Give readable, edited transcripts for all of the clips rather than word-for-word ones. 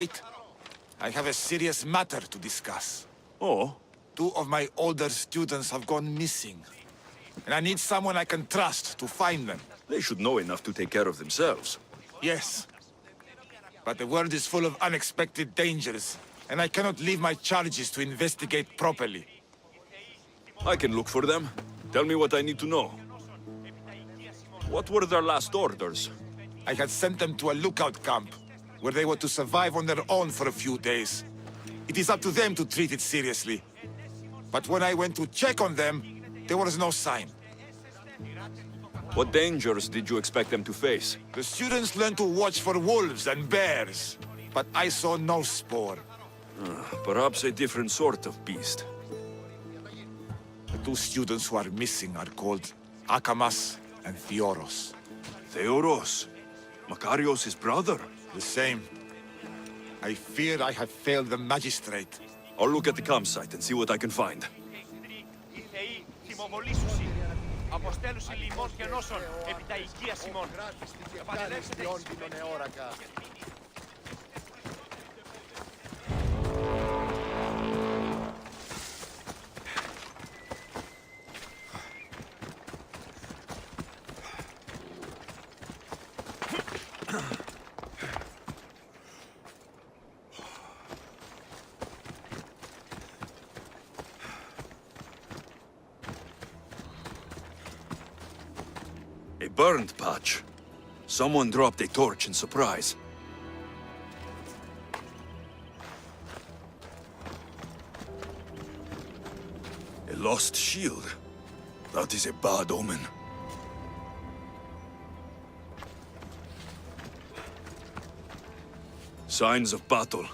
Wait. I have a serious matter to discuss. Oh? 2 of my older students have gone missing. And I need someone I can trust to find them. They should know enough to take care of themselves. Yes. But the world is full of unexpected dangers, and I cannot leave my charges to investigate properly. I can look for them. Tell me what I need to know. What were their last orders? I had sent them to a lookout camp, where they were to survive on their own for a few days. It is up to them to treat it seriously. But when I went to check on them, there was no sign. What dangers did you expect them to face? The students learned to watch for wolves and bears, but I saw no spoor. Perhaps a different sort of beast. The 2 students who are missing are called Akamas and Theoros. Theoros? Makarios' his brother? The same. I fear I have failed the magistrate. I'll look at the campsite and see what I can find. Αποστέλουση λοιμών και νόσων επί τα οικίας ημών. Επανελεύσετε εις A burned patch. Someone dropped a torch in surprise. A lost shield. That is a bad omen. Signs of battle.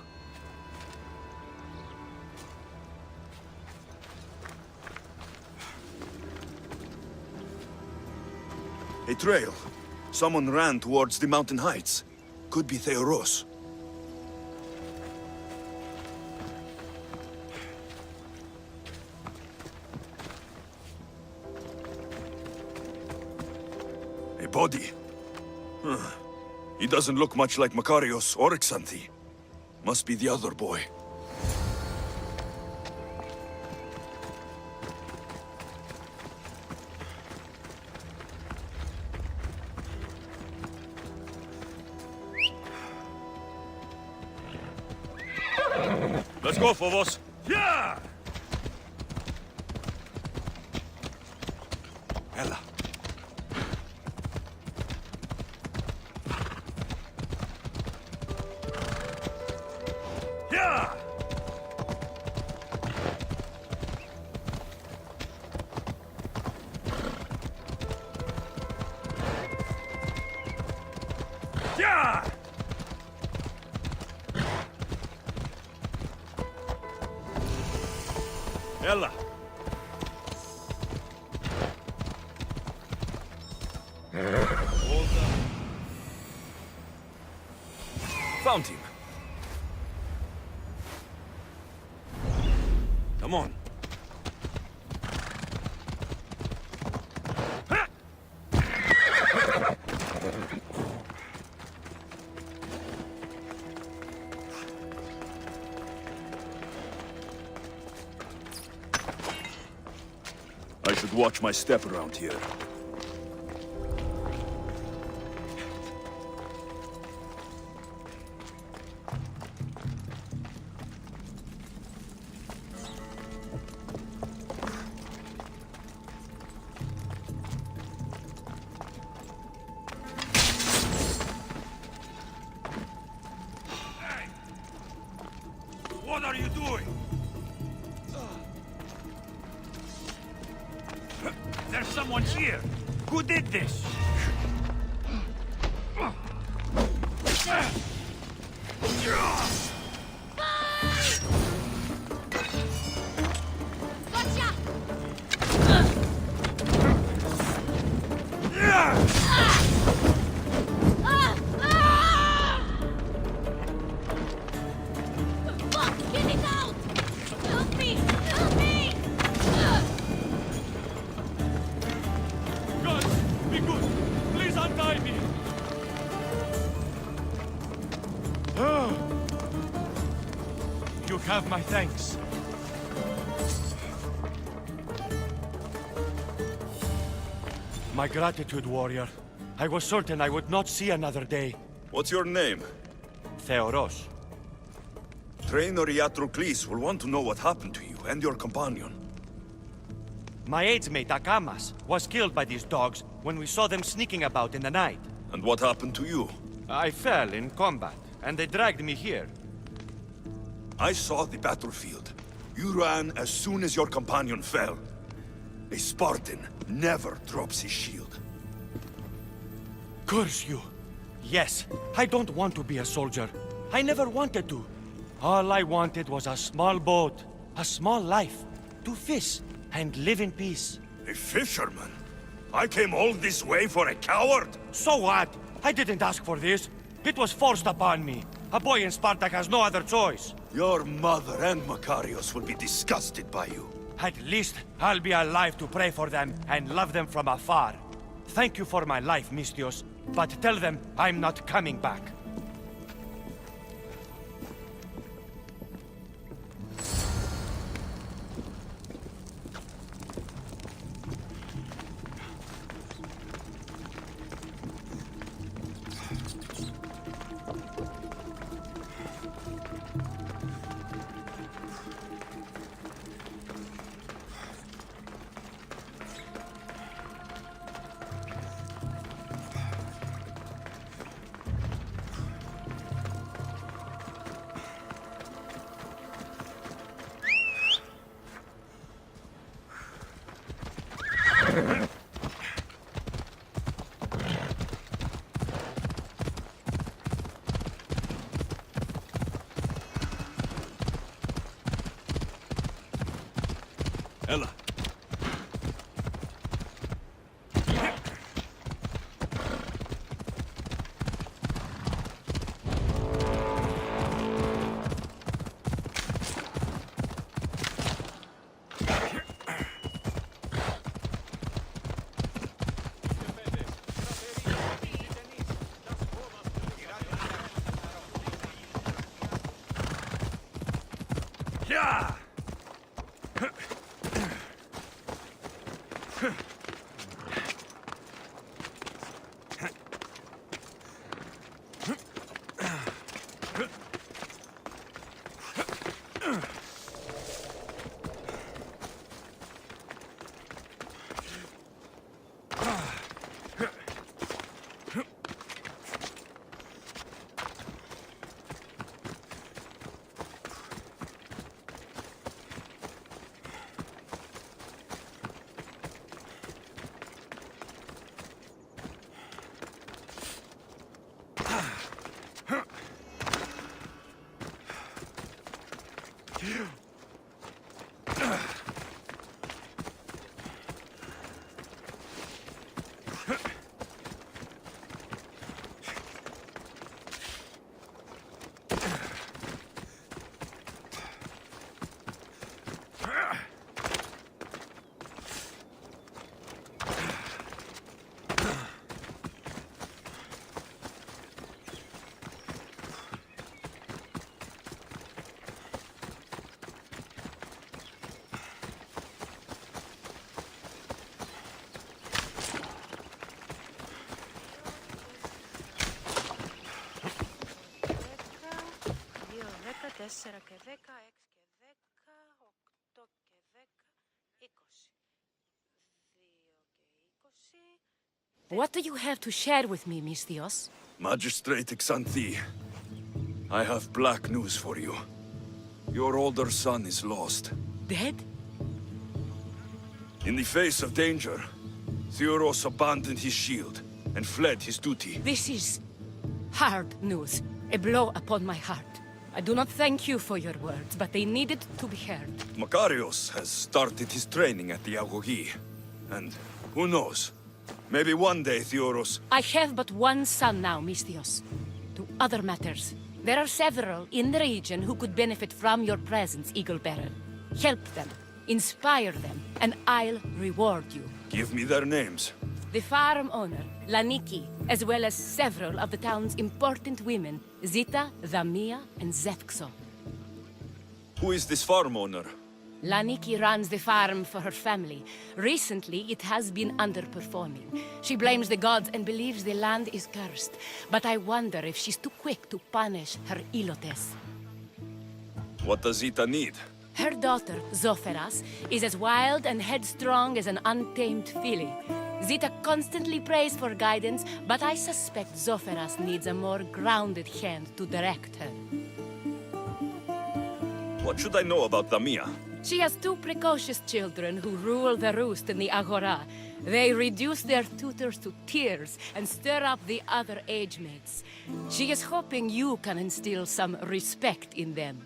A trail. Someone ran towards the mountain heights. Could be Theoros. A body. He doesn't look much like Makarios or Xanthi. Must be the other boy. Let's go, Phobos! Yeah! Ella. Yeah! Yeah! Ella. Found him. Come on. I should watch my step around here. Hey! What are you doing? There's someone here. Who did this? Get it out! Help me! Help me! Guys, be good. Please untie me. You have my thanks. My gratitude, warrior. I was certain I would not see another day. What's your name? Theoros. Trainer Iatrocles will want to know what happened to you and your companion. My aides mate Akamas was killed by these dogs when we saw them sneaking about in the night. And what happened to you? I fell in combat, and they dragged me here. I saw the battlefield. You ran as soon as your companion fell. A Spartan never drops his shield. Curse you! Yes, I don't want to be a soldier. I never wanted to. All I wanted was a small boat, a small life, to fish and live in peace. A fisherman? I came all this way for a coward? So what? I didn't ask for this. It was forced upon me. A boy in Spartak has no other choice. Your mother and Makarios will be disgusted by you. At least I'll be alive to pray for them and love them from afar. Thank you for my life, Mistios, but tell them I'm not coming back. Ella. Yeah! Τέσσερα και 10, 6 και 10, 8 και 10, 20. 2 και 20. What do you have to share with me, Mistios? Magistrate Xanthi, I have black news for you. Your older son is lost. Dead? In the face of danger, Theoros abandoned his shield and fled his duty. This is hard news. A blow upon my heart. I do not thank you for your words, but they needed to be heard. Makarios has started his training at the Agogi. And who knows? Maybe one day Theoros... I have but one son now, Mistios. To other matters. There are several in the region who could benefit from your presence, Eagle Bearer. Help them, inspire them, and I'll reward you. Give me their names. The farm owner, Laniki, as well as several of the town's important women, Zita, Zamia, and Zefxo. Who is this farm owner? Laniki runs the farm for her family. Recently, it has been underperforming. She blames the gods and believes the land is cursed. But I wonder if she's too quick to punish her ilotes. What does Zita need? Her daughter, Zoferas, is as wild and headstrong as an untamed filly. Zita constantly prays for guidance, but I suspect Zoferas needs a more grounded hand to direct her. What should I know about Lamia? She has two precocious children who rule the roost in the Agora. They reduce their tutors to tears and stir up the other age mates. She is hoping you can instill some respect in them.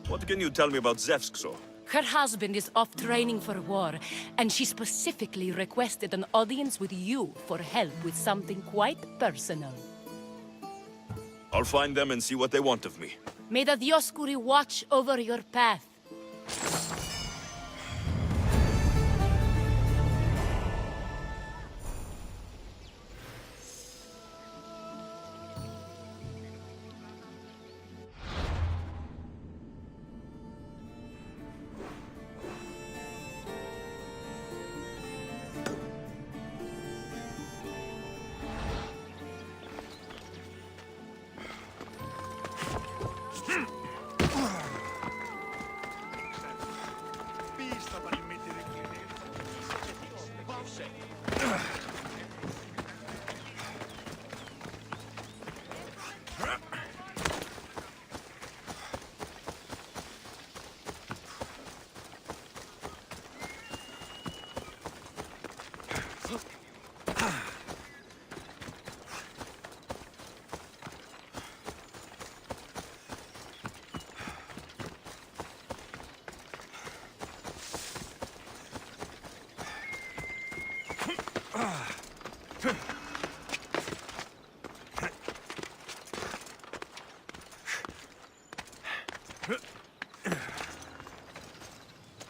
What can you tell me about Zevskso? Her husband is off training for war, and she specifically requested an audience with you for help with something quite personal. I'll find them and see what they want of me. May the Dioscuri watch over your path.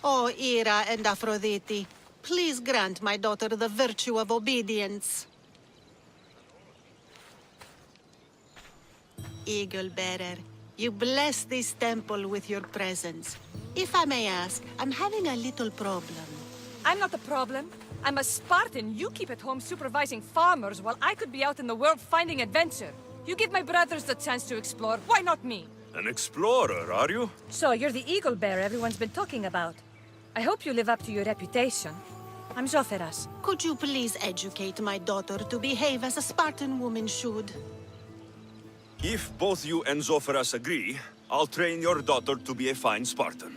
Oh, Ira and Aphrodite, please grant my daughter the virtue of obedience. Eagle Bearer, you bless this temple with your presence. If I may ask, I'm having a little problem. I'm not the problem. I'm a Spartan. You keep at home supervising farmers while I could be out in the world finding adventure. You give my brothers the chance to explore. Why not me? An explorer, are you? So you're the eagle bearer everyone's been talking about. I hope you live up to your reputation. I'm Zoferas. Could you please educate my daughter to behave as a Spartan woman should? If both you and Zoferas agree, I'll train your daughter to be a fine Spartan.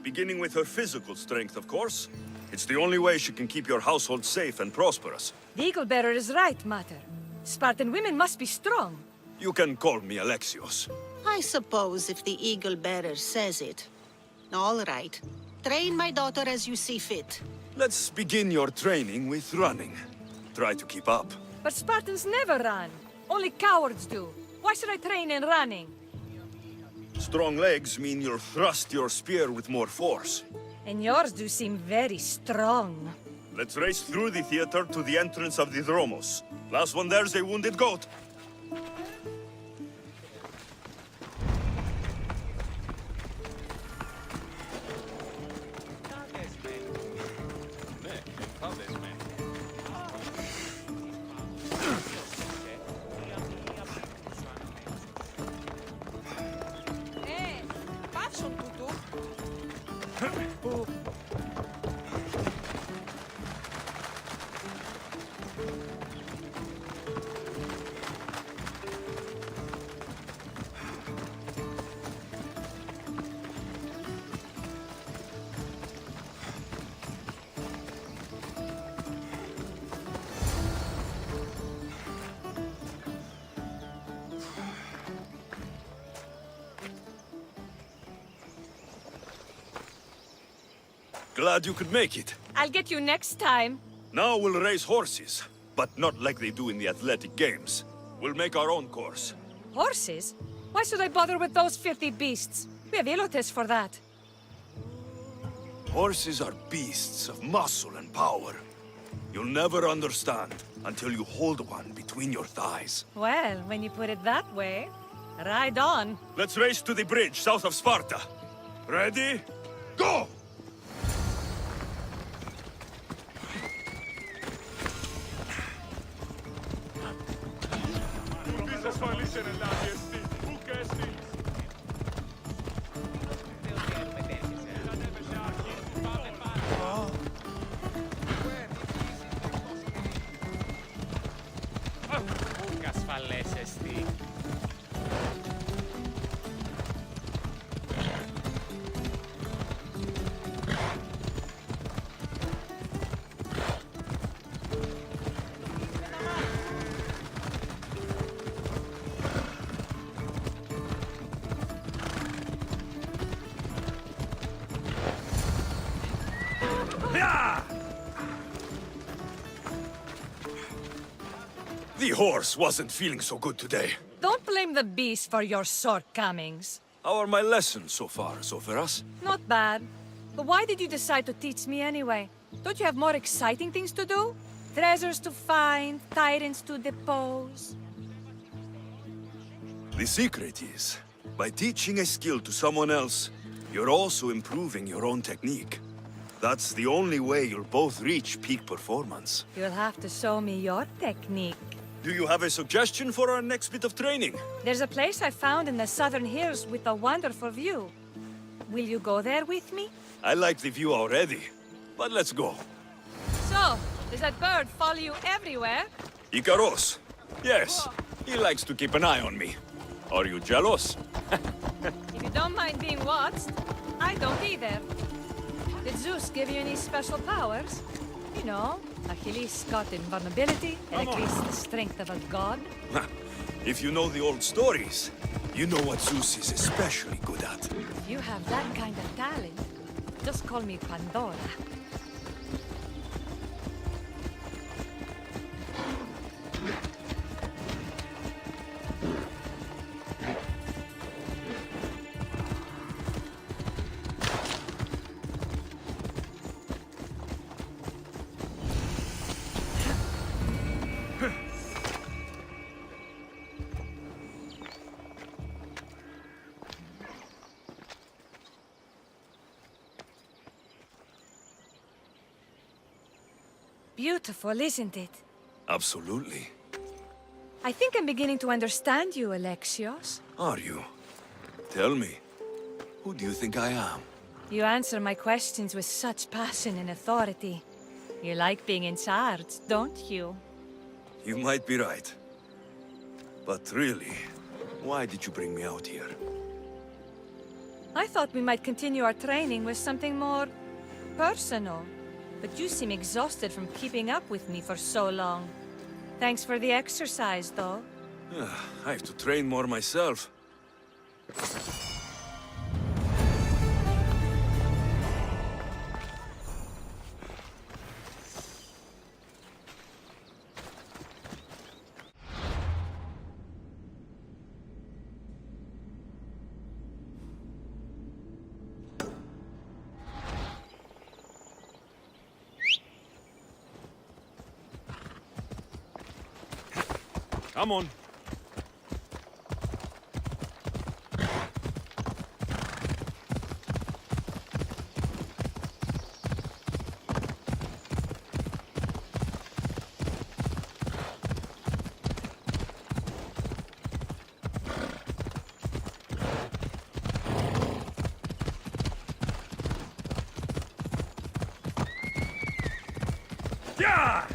Beginning with her physical strength, of course. It's the only way she can keep your household safe and prosperous. The eagle bearer is right, Mater. Spartan women must be strong. You can call me Alexios. I suppose if the Eagle Bearer says it. All right. Train my daughter as you see fit. Let's begin your training with running. Try to keep up. But Spartans never run. Only cowards do. Why should I train in running? Strong legs mean you'll thrust your spear with more force. And yours do seem very strong. Let's race through the theater to the entrance of the Dromos. Last one there's a wounded goat. Glad you could make it. I'll get you next time. Now we'll race horses, but not like they do in the athletic games. We'll make our own course. Horses? Why should I bother with those filthy beasts? We have elotes for that. Horses are beasts of muscle and power. You'll never understand until you hold one between your thighs. Well, when you put it that way, Ride on. Let's race to the bridge south of Sparta. Ready? Go! The horse wasn't feeling so good today. Don't blame the beast for your shortcomings. How are my lessons so far, Zoferas? Not bad. But why did you decide to teach me anyway? Don't you have more exciting things to do? Treasures to find, tyrants to depose. The secret is, by teaching a skill to someone else, you're also improving your own technique. That's the only way you'll both reach peak performance. You'll have to show me your technique. Do you have a suggestion for our next bit of training? There's a place I found in the southern hills with a wonderful view. Will you go there with me? I like the view already, but let's go. So, does that bird follow you everywhere? Ikaros. Yes, he likes to keep an eye on me. Are you jealous? If you don't mind being watched, I don't either. Did Zeus give you any special powers? You know, Achilles got invulnerability, Heracles the strength of a god. If you know the old stories, you know what Zeus is especially good at. If you have that kind of talent, just call me Pandora. Beautiful, isn't it? Absolutely. I think I'm beginning to understand you, Alexios. Are you? Tell me, who do you think I am? You answer my questions with such passion and authority. You like being in charge, don't you? You might be right. But really, why did you bring me out here? I thought we might continue our training with something more personal. But you seem exhausted from keeping up with me for so long. Thanks for the exercise, though. I have to train more myself. Come on. Yeah!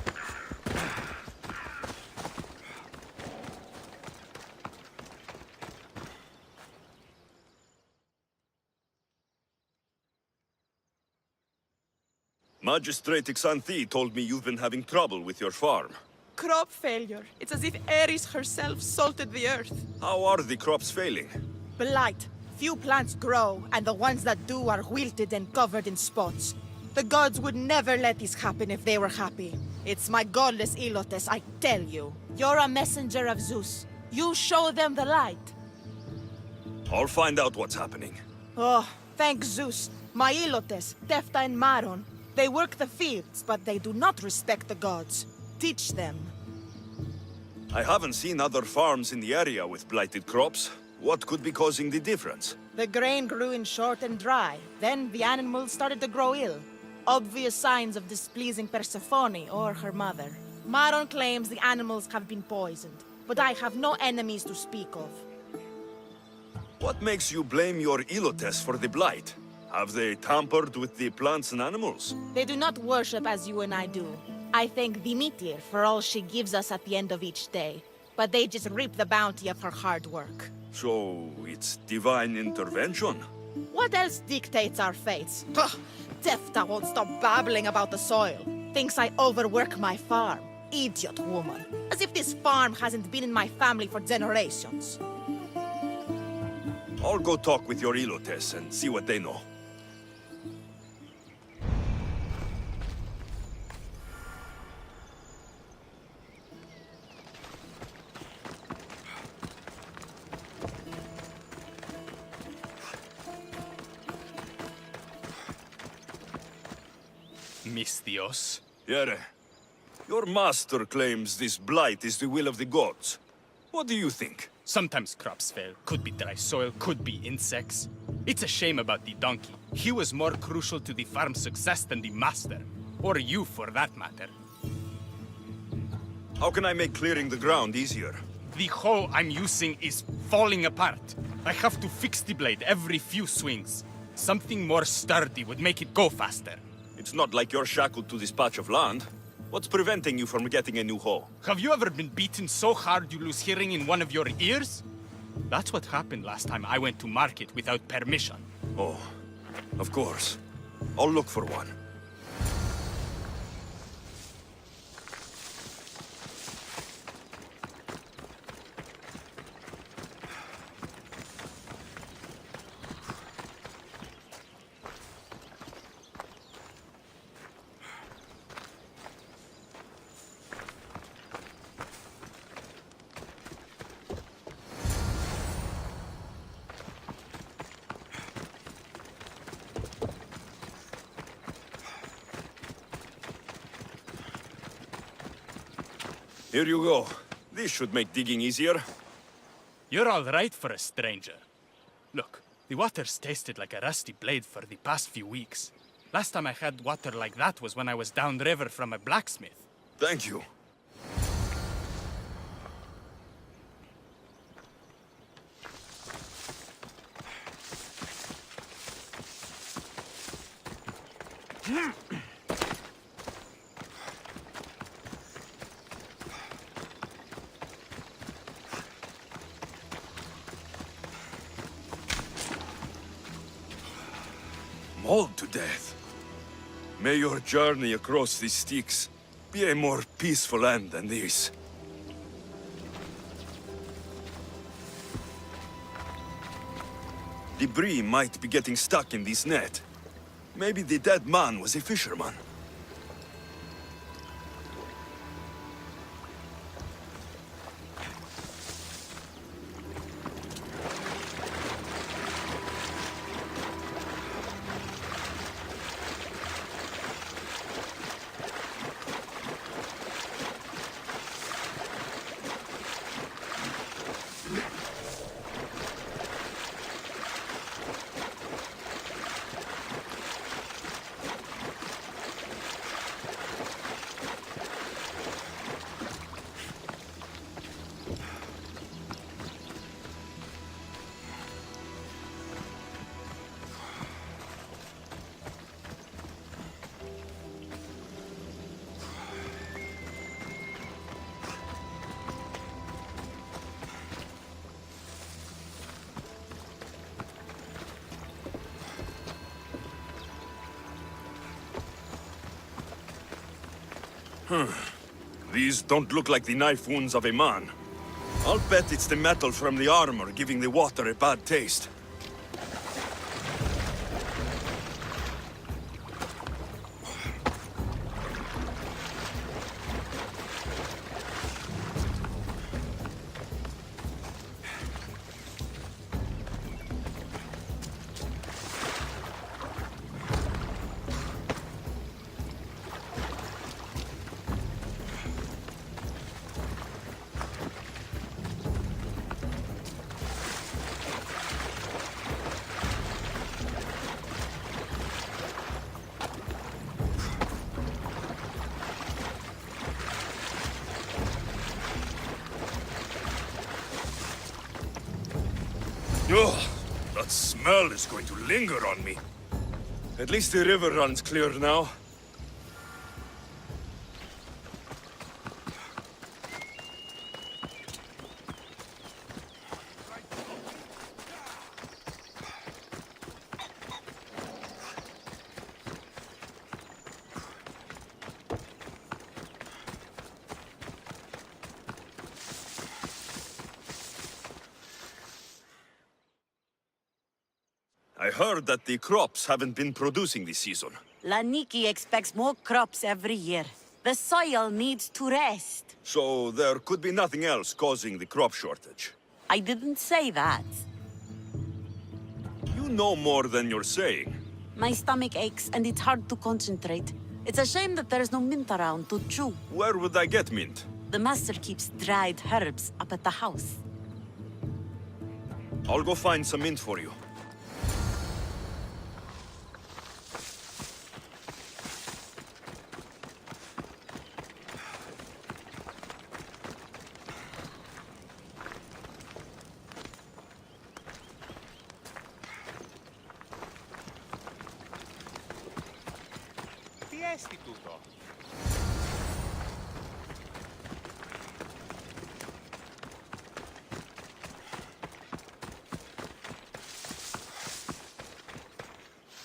Magistrate Xanthi told me you've been having trouble with your farm. Crop failure. It's as if Ares herself salted the earth. How are the crops failing? Blight. Few plants grow, and the ones that do are wilted and covered in spots. The gods would never let this happen if they were happy. It's my godless Ilotes, I tell you. You're a messenger of Zeus. You show them the light. I'll find out what's happening. Oh, thank Zeus. My Ilotes, Tefta and Maron. They work the fields, but they do not respect the gods. Teach them. I haven't seen other farms in the area with blighted crops. What could be causing the difference? The grain grew in short and dry. Then the animals started to grow ill. Obvious signs of displeasing Persephone or her mother. Maron claims the animals have been poisoned, but I have no enemies to speak of. What makes you blame your Ilotes for the blight? Have they tampered with the plants and animals? They do not worship as you and I do. I thank Demeter for all she gives us at the end of each day, but they just reap the bounty of her hard work. So, it's divine intervention? What else dictates our fates? Ugh, Tefta won't stop babbling about the soil. Thinks I overwork my farm. Idiot woman. As if this farm hasn't been in my family for generations. I'll go talk with your Ilotes and see what they know. Misthios. Yere, your master claims this blight is the will of the gods. What do you think? Sometimes crops fail. Could be dry soil, could be insects. It's a shame about the donkey. He was more crucial to the farm's success than the master. Or you, for that matter. How can I make clearing the ground easier? The hoe I'm using is falling apart. I have to fix the blade every few swings. Something more sturdy would make it go faster. It's not like you're shackled to this patch of land. What's preventing you from getting a new hoe? Have you ever been beaten so hard you lose hearing in one of your ears? That's what happened last time I went to market without permission. Oh, of course. I'll look for one. Here you go. This should make digging easier. You're all right for a stranger. Look, the water's tasted like a rusty blade for the past few weeks. Last time I had water like that was when I was downriver from a blacksmith. Thank you. Mauled to death. May your journey across the Styx be a more peaceful end than this. Debris might be getting stuck in this net. Maybe the dead man was a fisherman. These don't look like the knife wounds of a man. I'll bet it's the metal from the armor giving the water a bad taste. Oh, that smell is going to linger on me. At least the river runs clear now. I heard that the crops haven't been producing this season. Laniki expects more crops every year. The soil needs to rest. So there could be nothing else causing the crop shortage. I didn't say that. You know more than you're saying. My stomach aches and it's hard to concentrate. It's a shame that there's no mint around to chew. Where would I get mint? The master keeps dried herbs up at the house. I'll go find some mint for you.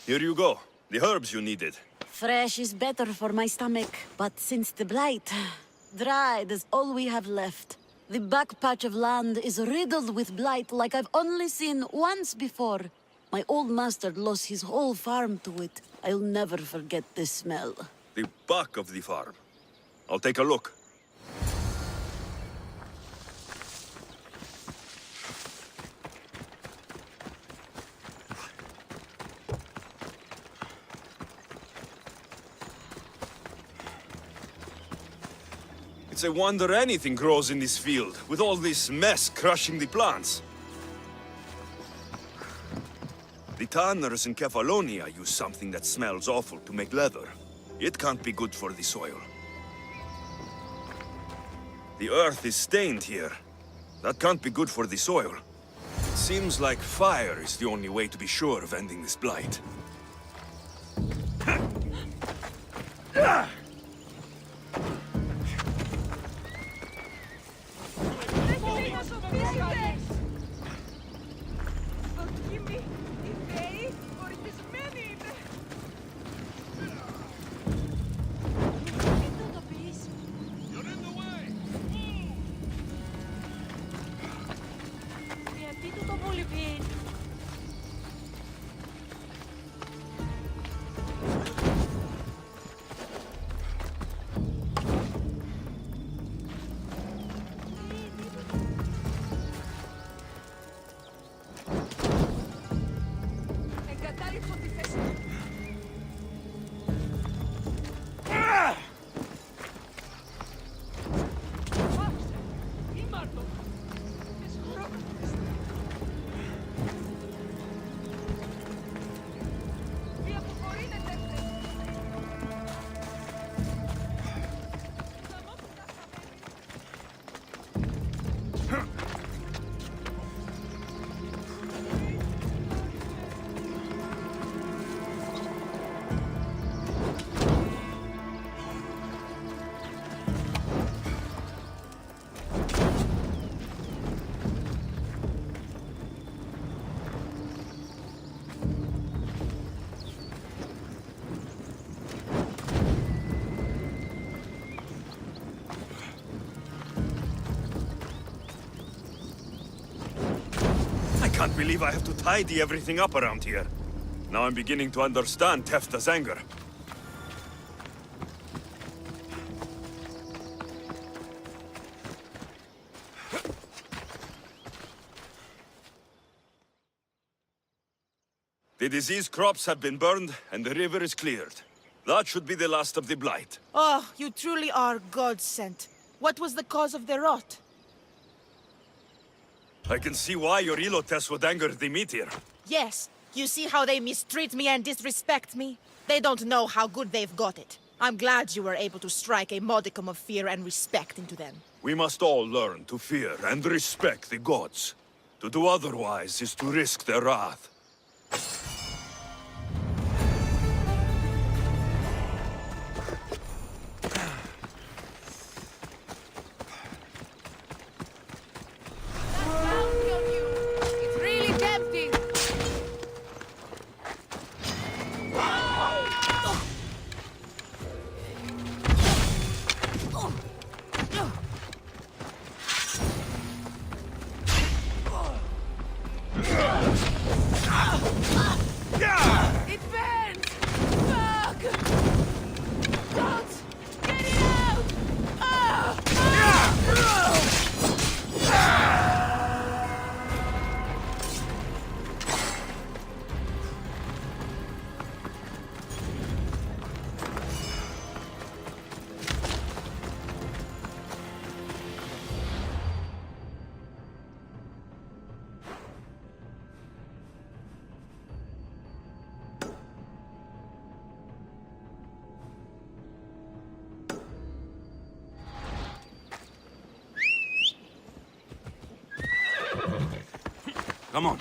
Here you go. The herbs you needed. Fresh is better for my stomach, but since the blight, dried is all we have left. The back patch of land is riddled with blight like I've only seen once before. My old master lost his whole farm to it. I'll never forget this smell. The back of the farm. I'll take a look. It's a wonder anything grows in this field, with all this mess crushing the plants. The tanners in Kefalonia use something that smells awful to make leather. It can't be good for the soil. The earth is stained here. That can't be good for the soil. It seems like fire is the only way to be sure of ending this blight. I can't believe I have to tidy everything up around here. Now I'm beginning to understand Tefta's anger. The diseased crops have been burned and the river is cleared. That should be the last of the blight. Oh, you truly are God-sent. What was the cause of the rot? I can see why your Ilotes would anger the meteor. Yes, you see how they mistreat me and disrespect me? They don't know how good they've got it. I'm glad you were able to strike a modicum of fear and respect into them. We must all learn to fear and respect the gods. To do otherwise is to risk their wrath. It's really tempting. It burns! Fuck! Don't! Get it out! Come on.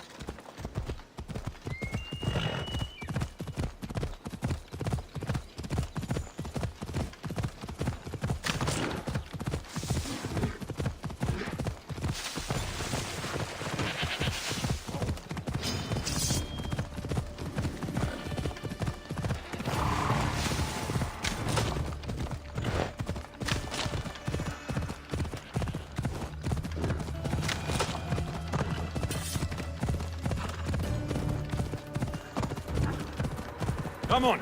Come on.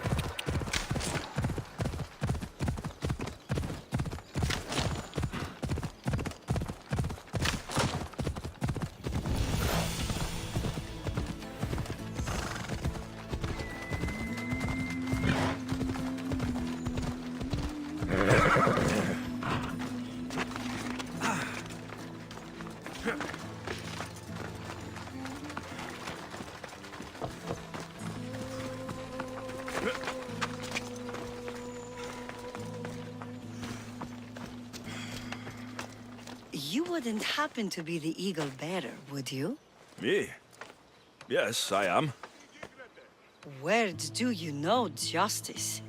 You wouldn't happen to be the eagle bearer, would you? Me? Yes, I am. Words do you know, Justice?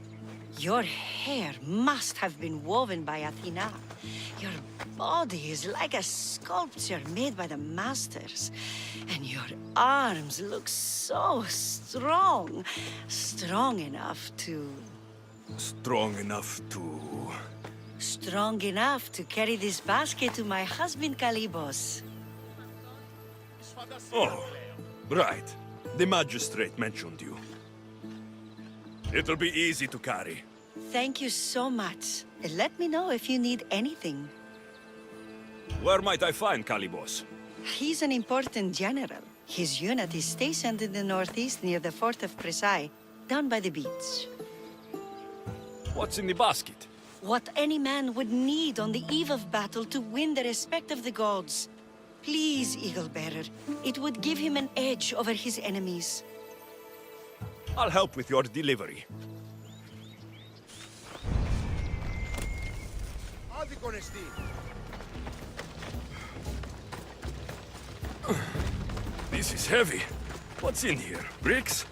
Your hair must have been woven by Athena. Your body is like a sculpture made by the masters. And your arms look so strong. Strong enough to... Strong enough to... Strong enough to carry this basket to my husband, Kalibos. Oh, right. The magistrate mentioned you. It'll be easy to carry. Thank you so much. Let me know if you need anything. Where might I find Kalibos? He's an important general. His unit is stationed in the northeast near the fort of Presai, down by the beach. What's in the basket? What any man would need on the eve of battle to win the respect of the gods. Please, Eagle Bearer, it would give him an edge over his enemies. I'll help with your delivery. This is heavy. What's in here? Bricks?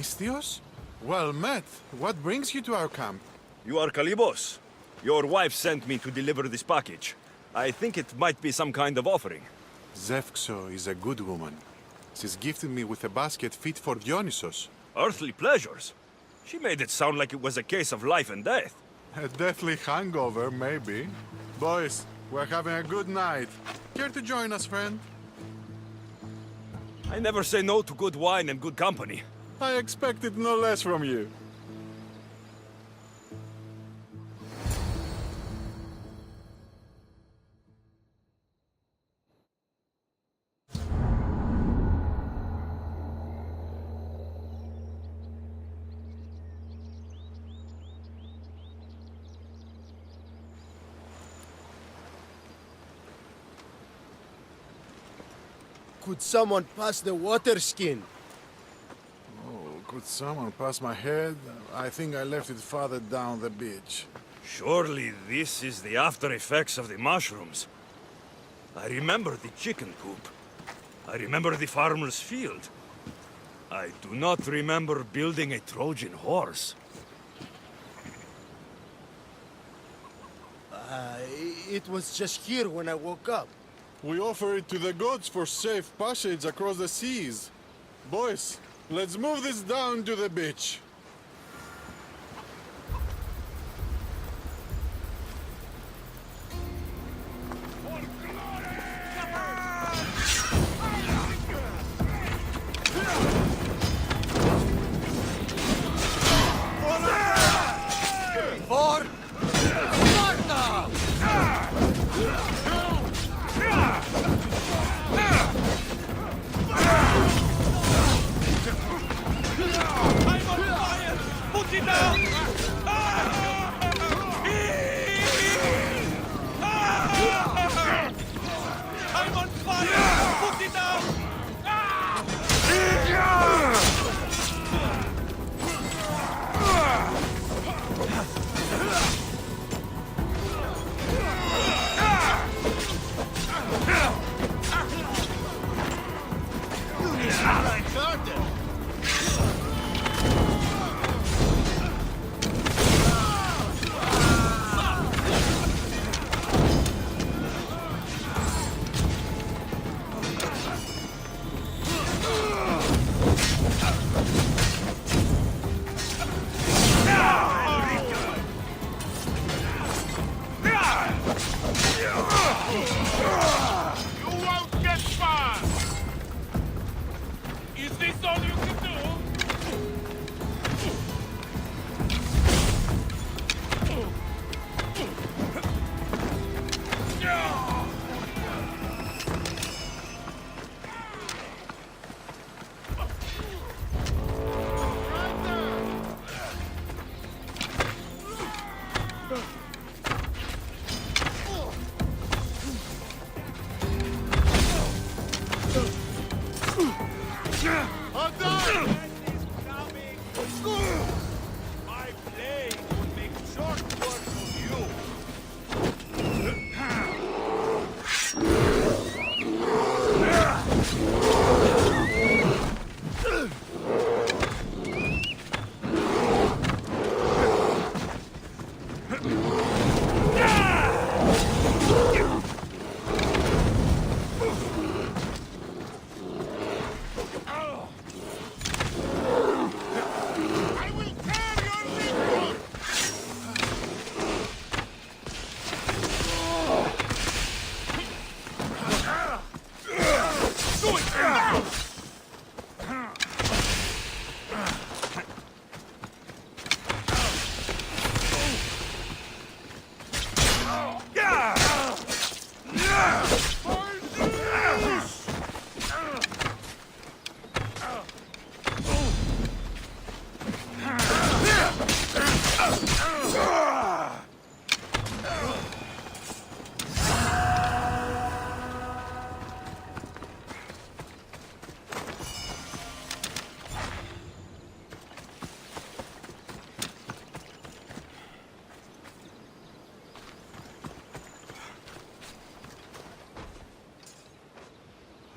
Mistios? Well met. What brings you to our camp? You are Kalibos. Your wife sent me to deliver this package. I think it might be some kind of offering. Zevxo is a good woman. She's gifted me with a basket fit for Dionysos. Earthly pleasures? She made it sound like it was a case of life and death. A deathly hangover, maybe. Boys, we're having a good night. Care to join us, friend? I never say no to good wine and good company. I expected no less from you. Could someone pass the water skin? Could someone pass my head? I think I left it farther down the beach. Surely this is the after effects of the mushrooms. I remember the chicken coop. I remember the farmer's field. I do not remember building a Trojan horse. It was just here when I woke up. We offer it to the gods for safe passage across the seas. Boys, let's move this down to the beach.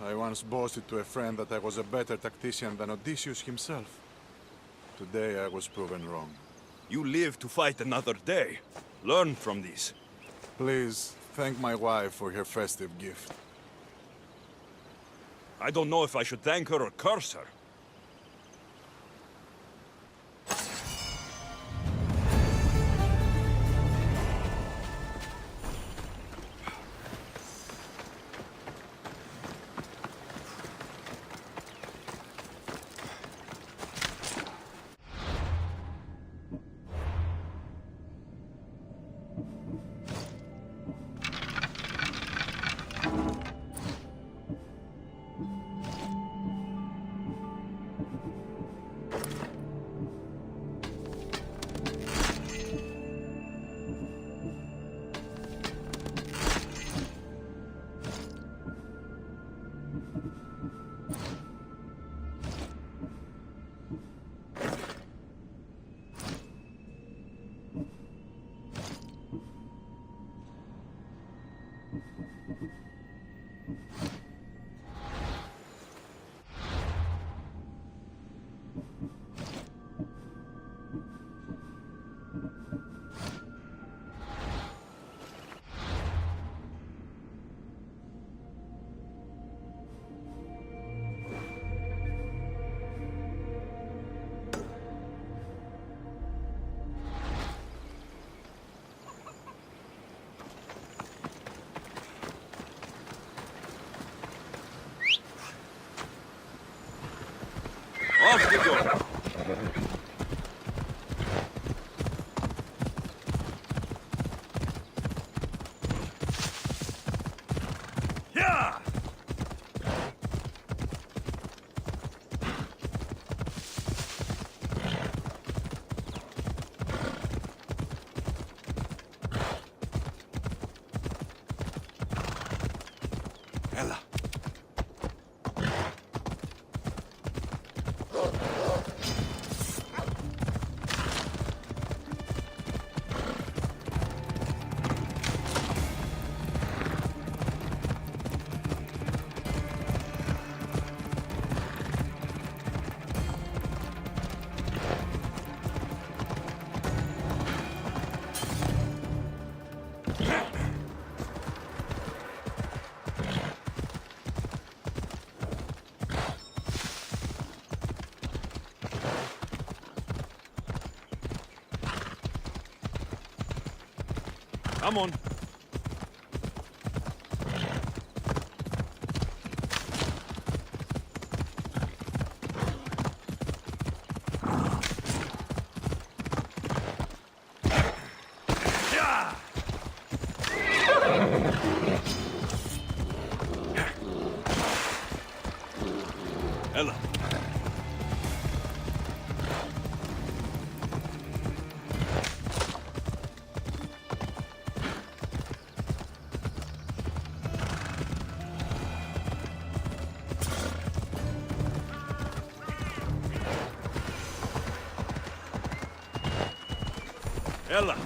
I once boasted to a friend that I was a better tactician than Odysseus himself. Today I was proven wrong. You live to fight another day. Learn from these. Please, thank my wife for her festive gift. I don't know if I should thank her or curse her. Off you go. Yeah! Ella. Come on. Ella. Ella.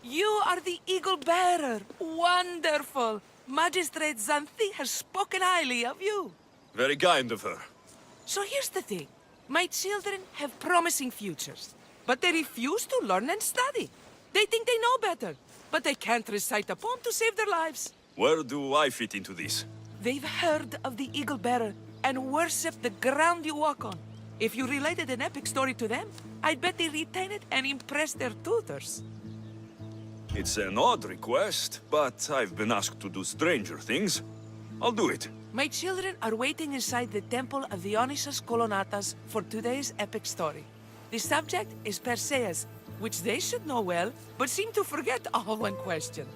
You are the Eagle Bearer. Wonderful. Magistrate Xanthi has spoken highly of you. Very kind of her. So here's the thing. My children have promising futures, but they refuse to learn and study. They think they know better, but they can't recite a poem to save their lives. Where do I fit into this? They've heard of the Eagle Bearer and worship the ground you walk on. If you related an epic story to them, I bet they retain it and impress their tutors. It's an odd request, but I've been asked to do stranger things. I'll do it. My children are waiting inside the temple of Dionysus Kolonatas for today's epic story. The subject is Perseus, which they should know well, but seem to forget all when questioned.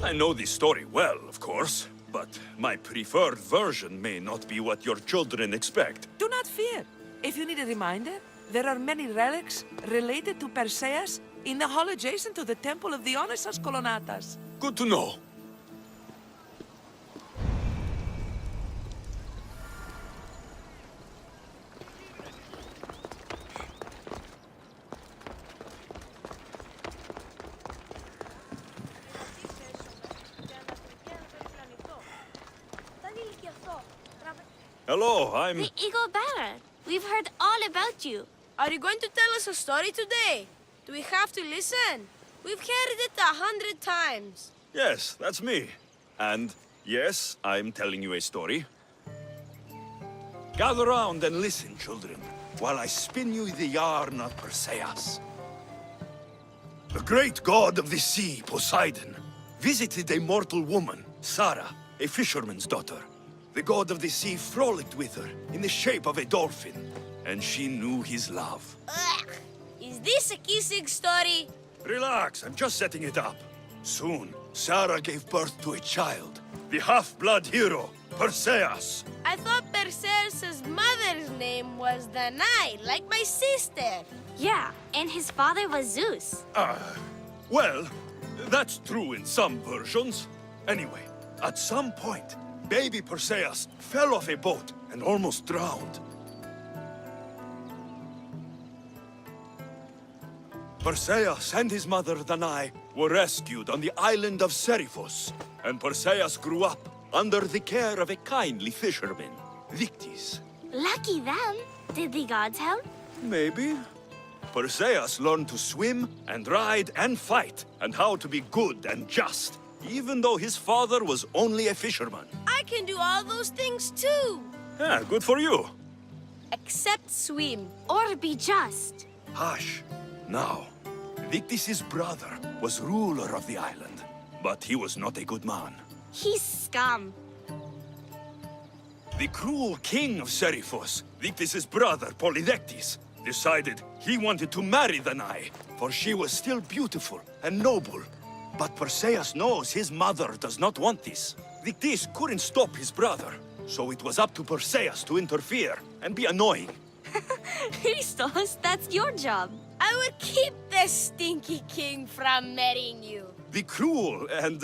I know this story well, of course, but my preferred version may not be what your children expect. Do not fear. If you need a reminder, there are many relics related to Perseus in the hall adjacent to the Temple of Dionysus Kolonatas. Good to know. Hello, I'm... The Eagle Bearer. We've heard all about you. Are you going to tell us a story today? Do we have to listen? We've heard it 100 times. Yes, that's me. And yes, I'm telling you a story. Gather round and listen, children, while I spin you the yarn of Perseus. The great god of the sea, Poseidon, visited a mortal woman, Sarah, a fisherman's daughter. The god of the sea frolicked with her in the shape of a dolphin, and she knew his love. Ugh. Is this a kissing story? Relax, I'm just setting it up. Soon, Sarah gave birth to a child, the half-blood hero, Perseus. I thought Perseus' mother's name was Danae, like my sister. Yeah, and his father was Zeus. Well, that's true in some versions. Anyway, at some point, baby Perseus fell off a boat and almost drowned. Perseus and his mother Danae were rescued on the island of Seriphos, and Perseus grew up under the care of a kindly fisherman, Victis. Lucky them. Did the gods help? Maybe. Perseus learned to swim and ride and fight, and how to be good and just, even though his father was only a fisherman. I can do all those things too. Yeah, good for you. Except swim. Or be just. Hush. Now, Victis' brother was ruler of the island, but he was not a good man. He's scum. The cruel king of Seriphos, Victis' brother Polydectes, decided he wanted to marry Danae, for she was still beautiful and noble. But Perseus knows his mother does not want this. Victis couldn't stop his brother, so it was up to Perseus to interfere and be annoying. Christos, that's your job. I would keep the stinky king from marrying you. The cruel and,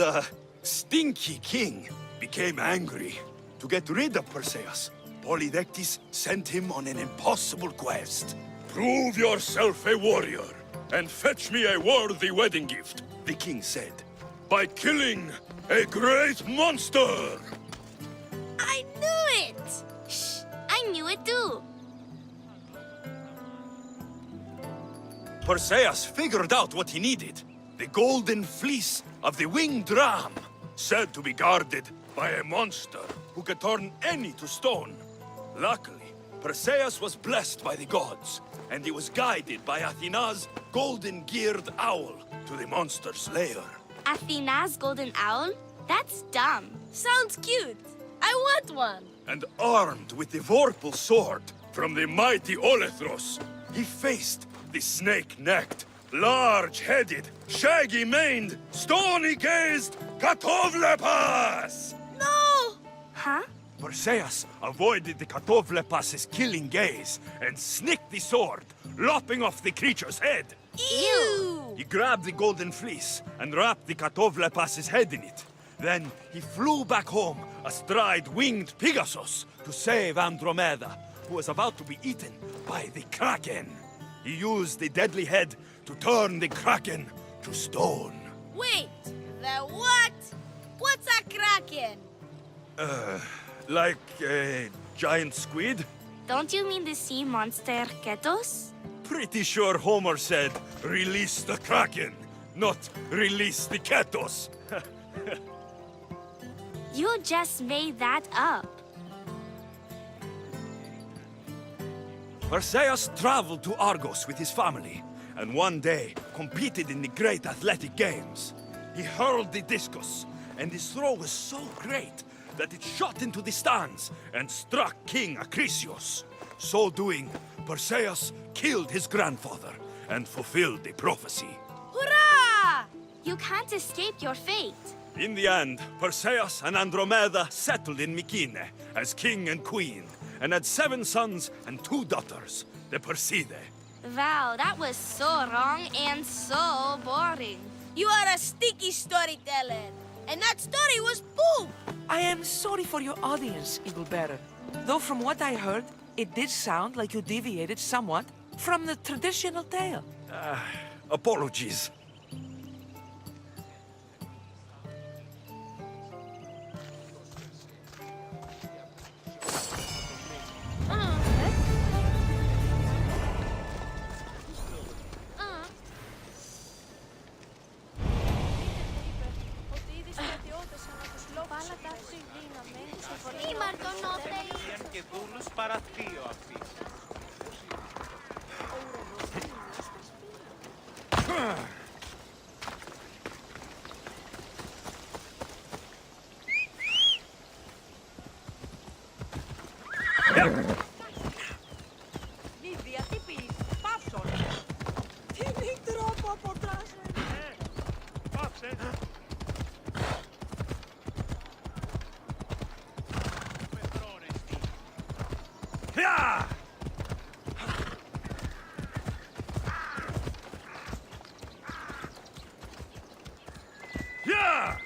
stinky king became angry. To get rid of Perseus, Polydectes sent him on an impossible quest. Prove yourself a warrior, and fetch me a worthy wedding gift, the king said, by killing a great monster! I knew it! Shh, I knew it too. Perseus figured out what he needed. The golden fleece of the winged ram, said to be guarded by a monster who could turn any to stone. Luckily, Perseus was blessed by the gods, and he was guided by Athena's golden-geared owl to the monster's lair. Athena's golden owl? That's dumb. Sounds cute. I want one. And armed with the vorpal sword from the mighty Olethros, he faced the snake-necked, large-headed, shaggy-maned, stony-gazed Katovlepas! No! Huh? Perseus avoided the Katovlepas' killing gaze and snicked the sword, lopping off the creature's head. Ew! He grabbed the golden fleece and wrapped the Katovlepas' head in it. Then he flew back home astride winged Pegasus to save Andromeda, who was about to be eaten by the Kraken. He used the deadly head to turn the Kraken to stone. Wait, the what? What's a kraken? Like a giant squid? Don't you mean the sea monster Ketos? Pretty sure Homer said, release the Kraken, not release the Ketos. You just made that up. Perseus traveled to Argos with his family, and one day competed in the great athletic games. He hurled the discus, and his throw was so great that it shot into the stands and struck King Acrisius. So doing, Perseus killed his grandfather and fulfill the prophecy. Hurrah! You can't escape your fate. In the end, Perseus and Andromeda settled in Mykene as king and queen, and had 7 sons and 2 daughters, the Perseidae. Wow, that was so wrong and so boring. You are a sticky storyteller. And that story was poop! I am sorry for your audience, Eagle Bearer. Though from what I heard, it did sound like you deviated somewhat from the traditional tale. Apologies. Και δούλους παραθείο αυτοί. Λίδια, τι πεις, πάψον. Τι τρόπο αποτράσαι. Πάψε. Yeah! Yeah!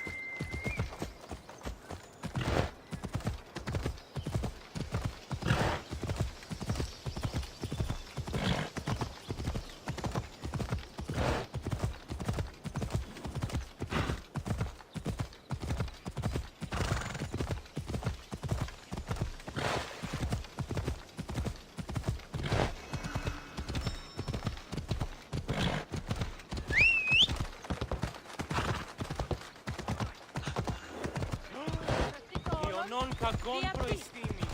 Ιωνών κακών προεστήμη.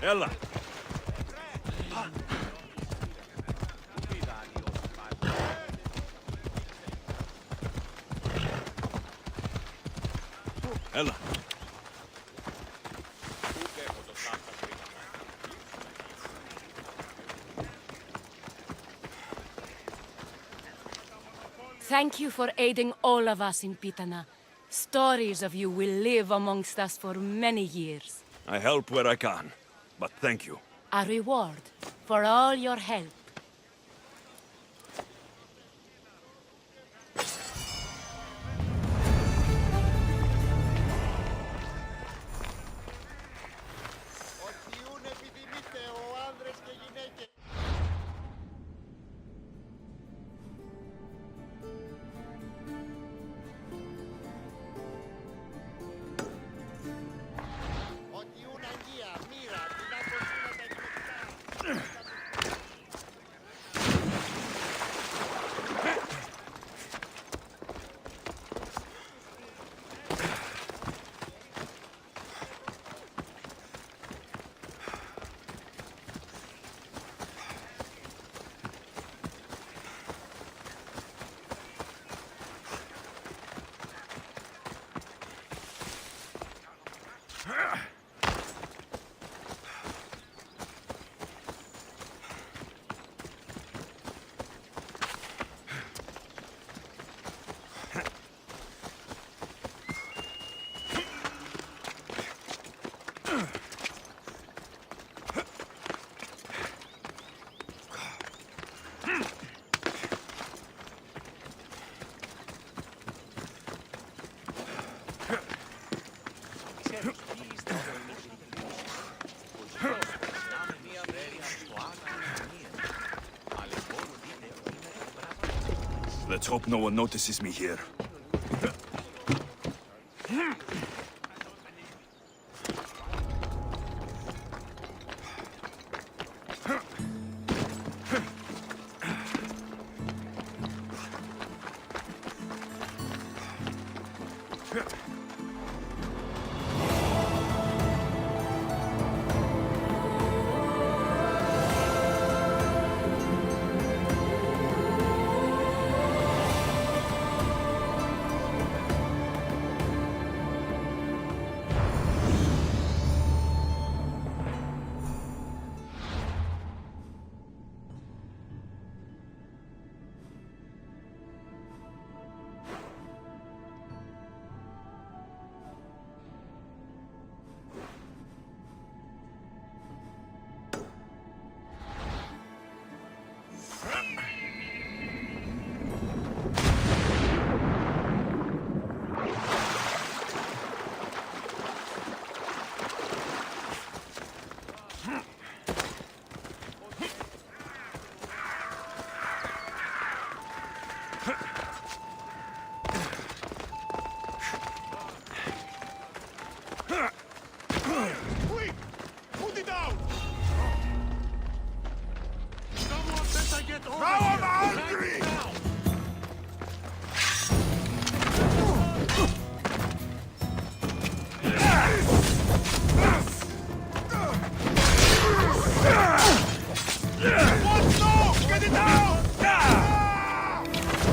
Έλα. Έλα. Thank you for aiding all of us in Pitana. Stories of you will live amongst us for many years. I help where I can, but thank you. A reward for all your help. Let's hope no one notices me here. Now I'm angry! What? No! Get it down!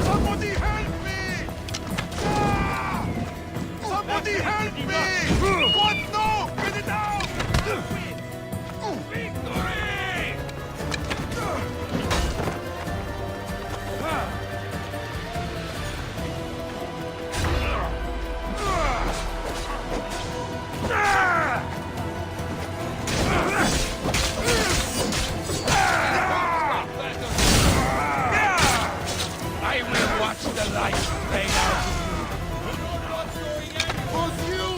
Somebody help me! Somebody help me! What? No! Get it down! Victory! I will watch the light fade out of you.